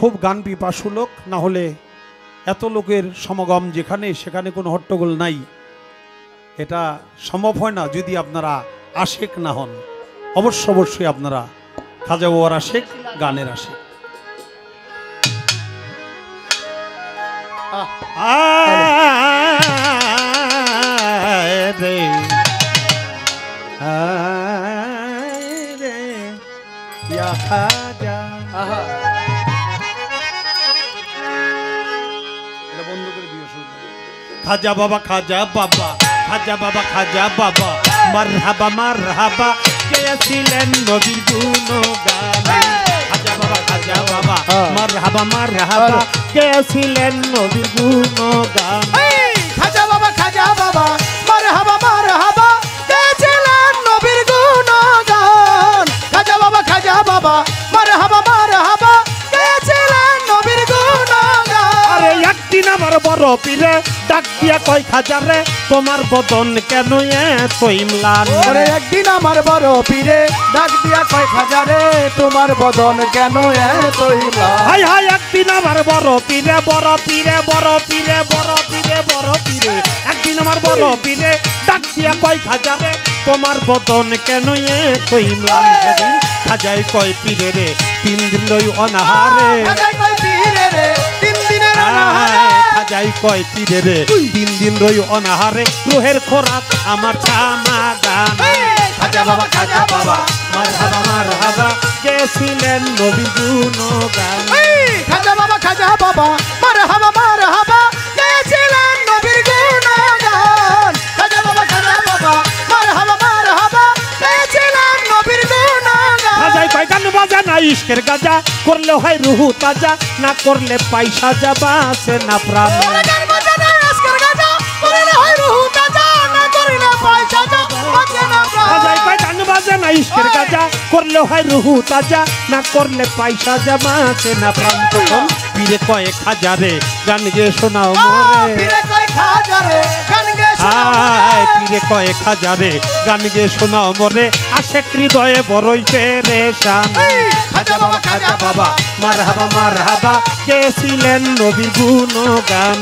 খুব গান পিপাসু লোক, না হলে এত লোকের সমাগম যেখানে সেখানে কোনো হট্টগোল নাই, এটা সম্ভব হয় না যদি আপনারা আশেক না হন। অবশ্যই আপনারা খাজা বাবার আশেক, গানের আশেক। খাজা বাবা, খাজা বাবা, খাজা বাবা, খাজা বাবা, মারহাবা মারহাবা, কে ছিলেন নবীর গুণগান। খাজা বাবা, খাজা বাবা, মারহাবা মারহাবা, কে ছিলেন নবীর গুণগান। খাজা বাবা, খাজা বাবা, মারহাবা মারহাবা, কে ছিলেন নবীর গুণগান। খাজা বাবা, খাজা বাবা, মারহাবা মারহাবা, কে ছিলেন নবীর গুণগান। আরে একদিন আমার বড় পীরে ডাক দিয়া কয়, খাজা রে তোমার বদন কেন এত ইমলান। আরে একদিন আমার বড় পীরে ডাক দিয়া কয়, খাজা রে তোমার বদন কেন এত ইমলান। হাই হাই একদিন আমার বড় পীরে, বড় পীরে, বড় পীরে, বড় পীরে, বড় পীরে, একদিন আমার বড় পীরে ডাক দিয়া কয়, খাজা রে তোমার বদন কেন এত ইমলান। সেদিন খাজাই কয়, পীরে রে 3 দিন লই অনাহারে। খাজাই কয়, পীরে রে 3 দিনের অনাহারে। খাজাই কয়, পীরে রে 3 দিন রই অনাহারে, রোহের খোরাক আমার ছামা গান। খাজা বাবা, খাজা বাবা, মারহাবা মারহাবা, কে ছিলেন নবীর গুণগান। খাজা বাবা, খাজা বাবা, মারহাবা মারহাবা, কে ছিলেন নবীর গুণগান। খাজা বাবা, খাজা বাবা, মারহাবা মারহাবা, কে ছিলেন নবীর গুণগান। খাজাই কয়, গান বাজা না ইশকের গাজা, করলে হয় রুহু তাজা, না করলে পয়সা যাবা আছে না প্রাণ। গান বাজা না আজকের গাজা, করলে হয় রুহু তাজা, না করলে পয়সা যাবে না প্রাণ। খাজাই কয়, গান বাজা না ইশকের গাজা, করলে হয় রুহু তাজা, না করলে পয়সা যাবা আছে না প্রাণ। তখন পীরে কয়, খাজা রে গান গে শোনাও মোরে। পীরে কয়, খাজা রে গান গে শোনাও মোরে। পীরে কয়, খাজা রে গান গে শোনাও মোরে, আশেক হৃদয়ে বড়ই পেরেশান। খাজা বাবা, খাজা বাবা, মারহাবা মারহাবা, কে ছিলেন নবীর গুণগান।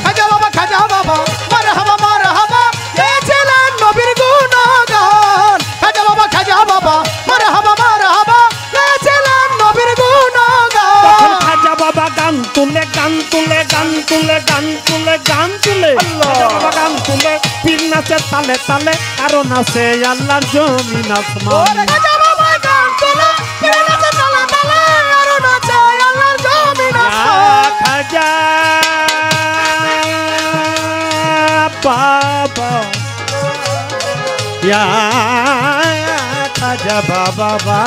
খাজা বাবা, খাজা বাবা, মারহাবা মারহাবা, কে ছিলেন নবীর গুণগান। খাজা বাবা, খাজা বাবা, মারহাবা মারহাবা, কে ছিলেন নবীর গুণগান। তখন খাজা বাবা গান তুলে, গান তুলে, গান তুলে, গান তুলে, গান তুলে, খাজা বাবা গান তুলে, পীর নাচে তালে তালে, কারণ আছে আল্লাহর জমিন আসমান। ওরে খাজা বাবা গান তোলে, পীর নাচে তালে তালে, আর নাচে আল্লাহর জমিন আসমান। খাজা বাবা, ইয়া খাজা বাবা বাবা,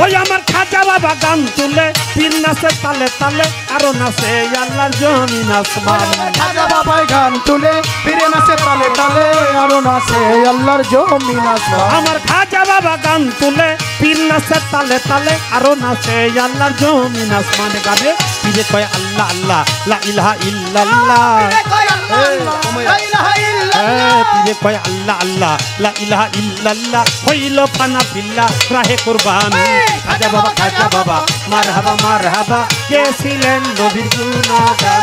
ওই আমার খাজা বাবা গান তুলে, পীর নাচে তালে তালে, আরো নাচে আল্লাহর জমিন আসমান। খাজা বাবা গান তুলে, পীর নাচে তালে তালে, আর নাচে আল্লাহর জমিন আসমান। আমার খাজা বাবা গান তুলে, পীর নাচে তালে তালে, আরো নাচে আল্লাহর জমিন আসমান। গানে পীরে কয়, আল্লাহ আল্লাহ, লা ইলাহা ইল্লাল্লাহ। পীরে কয়, আল্লাহ আল্লাহ, লা ইলাহা ইল্লাল্লাহ। পীরে কয়, আল্লাহ আল্লাহ, লা ইলাহা ইল্লাল্লাহ, হইল ফানা ফিল্লাহ রাহে কুরবান। খাজা বাবা, খাজা বাবা, মারহাবা মারহাবা, কে ছিলেন নবীর গুণগান।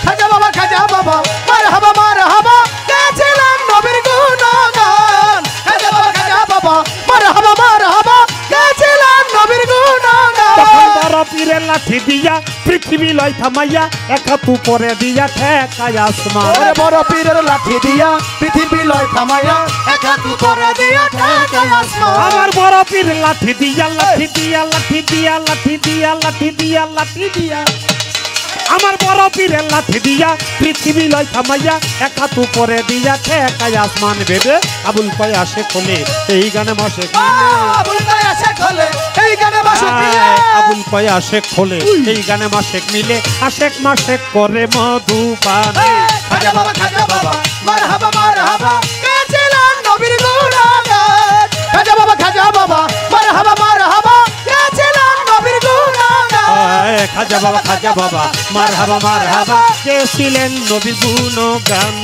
খাজা বাবা, খাজা বাবা, মারহাবা মারহাবা, কে ছিলেন নবীর গুণগান। খাজা বাবা, খাজা বাবা, মারহাবা মারহাবা, কে ছিলেন নবীর গুণগান। তখন বড় পীরের লাঠি দিয়া পৃথিবী লয় থামাইয়া, এক হাত উপরে দিয়া ঠেকায় আসমান। ওরে বড় পীরের লাঠি দিয়া পৃথিবী লয় থামাইয়া, এক হাত উপরে দিয়া ঠেকায় আসমান। আমার বড় পীর লাঠি দিয়া, লাঠি দিয়া, লাঠি দিয়া, লাঠি দিয়া, লাঠি দিয়া, লাঠি দিয়া, আমার বড় পীরের লাঠি দিয়া পৃথিবী লয় থামাইয়া, এক হাত উপরে দিয়া ঠেকায় আসমান। ভেবে আবুল কয়, আসে খোলে এই গানে মাসে আবুল কয়, আসে খোলে এই গানে মাসে মিলে। আবুল কয়, আসে খোলে এই গানে মাসেক মিলে, আশেক মাসেক করে মধুপান। খাজা বাবা, খাজা বাবা, মারহাবা মারহাবা, কে ছিলেন নবীর গুণগান। খাজা বাবা, খাজা বাবা, মারহাবা মারহাবা, কে ছিলেন নবীর গুণগান। খাজা বাবা, খাজা বাবা, মারহাবা মারহাবা, কে ছিলেন নবীর গুণগান।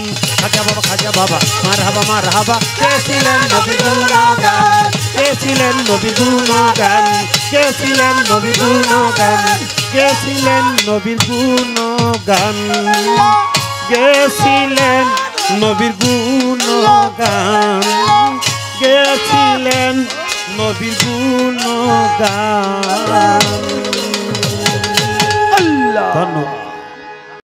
খাজা বাবা, খাজা বাবা, মারহাবা মারহাবা, কে ছিলেন নবীর গুণগান, কে ছিলেন নবীর গুণগান। গেছিলেন নবীর গুণগান গেছিলেন নবীর গুণগান গেছিলেন নবীর গুণগান গেছিলেন নবীর গুণগান আল্লাহ ধন্যবাদ।